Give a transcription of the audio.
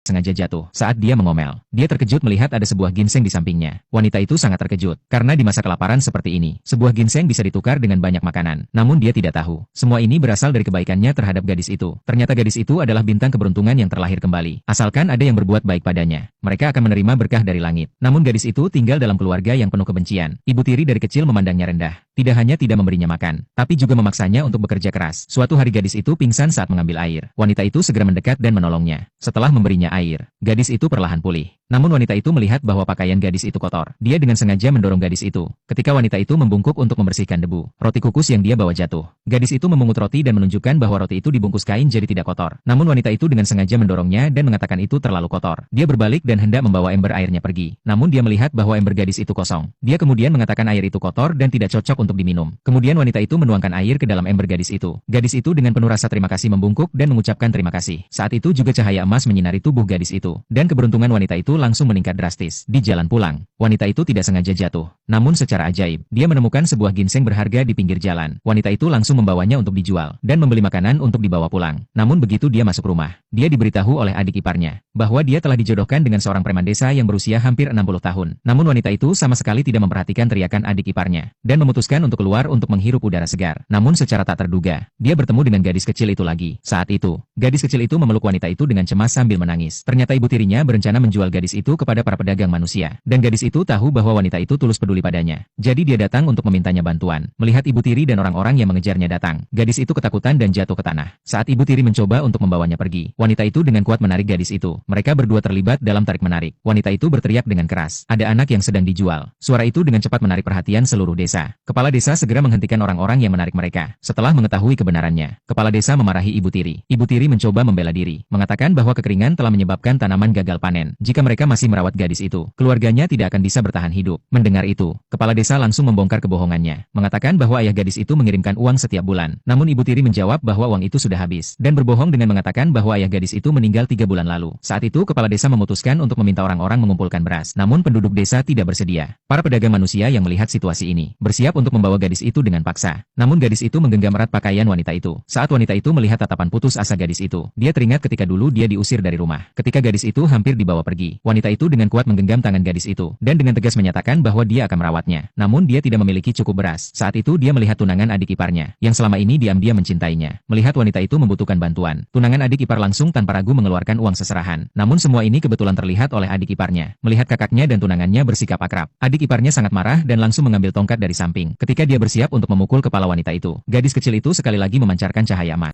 sengaja jatuh saat dia mengomel. Dia terkejut melihat ada sebuah ginseng di sampingnya. Wanita itu sangat terkejut, karena di masa kelaparan seperti ini, sebuah ginseng bisa ditukar dengan banyak makanan. Namun dia tidak tahu, semua ini berasal dari kebaikannya terhadap gadis itu. Ternyata gadis itu adalah bintang keberuntungan yang terlahir kembali. Asalkan ada yang berbuat baik padanya, mereka akan menerima berkah dari langit. Namun gadis itu tinggal dalam keluarga yang penuh kebencian. Ibu tiri dari kecil memandangnya rendah. Tidak hanya tidak memberinya makan, tapi juga memaksanya untuk bekerja keras. Suatu hari gadis itu pingsan saat mengambil air. Wanita itu segera mendekat dan menolongnya. Setelah memberinya air, gadis itu perlahan pulih. Namun wanita itu melihat bahwa pakaian gadis itu kotor. Dia dengan sengaja mendorong gadis itu. Ketika wanita itu membungkuk untuk membersihkan debu, roti kukus yang dia bawa jatuh. Gadis itu memungut roti dan menunjukkan bahwa roti itu dibungkus kain jadi tidak kotor. Namun wanita itu dengan sengaja mendorongnya dan mengatakan itu terlalu kotor. Dia berbalik dan hendak membawa ember airnya pergi. Namun dia melihat bahwa ember gadis itu kosong. Dia kemudian mengatakan air itu kotor dan tidak cocok untuk diminum. Kemudian wanita itu menuangkan air ke dalam ember gadis itu. Gadis itu dengan penuh rasa terima kasih membungkuk dan mengucapkan terima kasih. Saat itu juga cahaya emas menyinari tubuh gadis itu. Dan keberuntungan wanita itu langsung meningkat drastis. Di jalan pulang, wanita itu tidak sengaja jatuh. Namun secara ajaib, dia menemukan sebuah ginseng berharga di pinggir jalan. Wanita itu langsung membawanya untuk dijual, dan membeli makanan untuk dibawa pulang. Namun begitu dia masuk rumah, dia diberitahu oleh adik iparnya, bahwa dia telah dijodohkan dengan seorang preman desa yang berusia hampir 60 tahun. Namun wanita itu sama sekali tidak memperhatikan teriakan adik iparnya, dan memutuskan untuk keluar untuk menghirup udara segar. Namun secara tak terduga, dia bertemu dengan gadis kecil itu lagi. Saat itu, gadis kecil itu memeluk wanita itu dengan cemas sambil menangis. Ternyata ibu tirinya berencana menjual gadis itu kepada para pedagang manusia. Dan gadis itu tahu bahwa wanita itu tulus peduli padanya. Jadi dia datang untuk memintanya bantuan. Melihat ibu tiri dan orang-orang yang mengejarnya datang, gadis itu ketakutan dan jatuh ke tanah. Saat ibu tiri mencoba untuk membawanya pergi, wanita itu dengan kuat menarik gadis itu. Mereka berdua terlibat dalam tarik-menarik. Wanita itu berteriak dengan keras, "Ada anak yang sedang dijual." Suara itu dengan cepat menarik perhatian seluruh desa. Kepala desa segera menghentikan orang-orang yang menarik mereka. Setelah mengetahui kebenarannya, kepala desa memarahi ibu tiri. Ibu tiri mencoba membela diri, mengatakan bahwa kekeringan telah menyebabkan tanaman gagal panen. Jika mereka masih merawat gadis itu, keluarganya tidak akan bisa bertahan hidup. Mendengar itu, kepala desa langsung membongkar kebohongannya, mengatakan bahwa ayah gadis itu mengirimkan uang setiap bulan. Namun ibu tiri menjawab bahwa uang itu sudah habis, dan berbohong dengan mengatakan bahwa ayah gadis itu meninggal 3 bulan lalu. Saat itu kepala desa memutuskan untuk meminta orang-orang mengumpulkan beras. Namun penduduk desa tidak bersedia. Para pedagang manusia yang melihat situasi ini, bersiap untuk membawa gadis itu dengan paksa. Namun gadis itu menggenggam erat pakaian wanita itu. Saat wanita itu melihat tatapan putus asa gadis itu, dia teringat ketika dulu dia diusir dari rumah. Ketika gadis itu hampir dibawa pergi, wanita itu dengan kuat menggenggam tangan gadis itu, dan dengan tegas menyatakan bahwa dia akan merawatnya. Namun dia tidak memiliki cukup beras. Saat itu dia melihat tunangan adik iparnya, yang selama ini diam-diam mencintainya. Melihat wanita itu membutuhkan bantuan, tunangan adik ipar langsung tanpa ragu mengeluarkan uang seserahan. Namun semua ini kebetulan terlihat oleh adik iparnya. Melihat kakaknya dan tunangannya bersikap akrab, adik iparnya sangat marah dan langsung mengambil tongkat dari samping. Ketika dia bersiap untuk memukul kepala wanita itu, gadis kecil itu sekali lagi memancarkan cahaya emas.